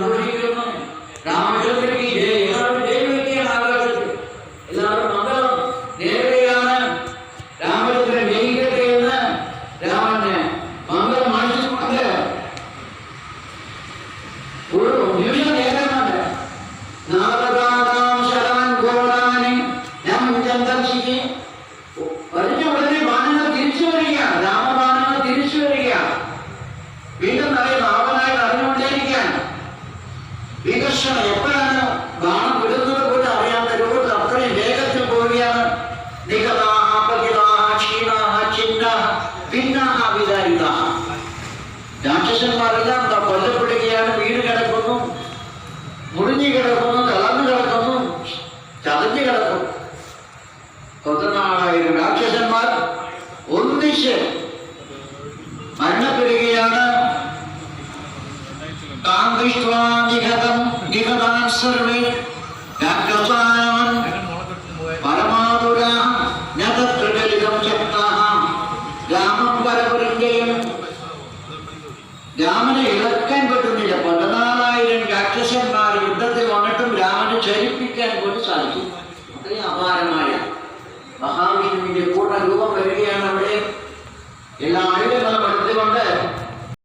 സന്തോഷിക്കുന്നു. രാമചന്ദ്രക്ക് എല്ലാവരും ജയിക്കുകയാണ്. ആകാശത്ത് എല്ലാവരും മംഗളം നേരുകയാണ്. രാമചന്ദ്രൻ ജയിക്കട്ടെ എന്ന് രാമന് മംഗളം മാറ്റിക്കൊണ്ട് ഒരു നിമിഷം നേരമാണ്. വലിയ ഉടനെ ബാണങ്ങൾ തിരിച്ചു വരികയാണ്. രാമബാണങ്ങൾ തിരിച്ചു വരികയാണ്. വീണ്ടും നിറയെ രാമനായിട്ട് അറിഞ്ഞുകൊണ്ടേയിരിക്കുകയാണ്. വികർഷണ എപ്പോഴാണ് ബാണം വിടുന്നത് പോലും അറിയാത്ത രൂപത്തിൽ അത്രയും വേഗത്തിൽ പോവുകയാണ്. രാക്ഷസന്മാരെല്ലാം കൊല്ലപ്പെടുകയാണ്. വീട് കിടക്കുന്നു, മുറിഞ്ഞു കിടക്കുന്നു, തളർന്നു കിടക്കുന്നു, ചതഞ്ഞു കിടക്കുന്നു. 14,000 രാക്ഷസന്മാർ ഒന്നിച്ച് മരണപ്പെടുകയാണ്. രാമനെ ഇളക്കാൻ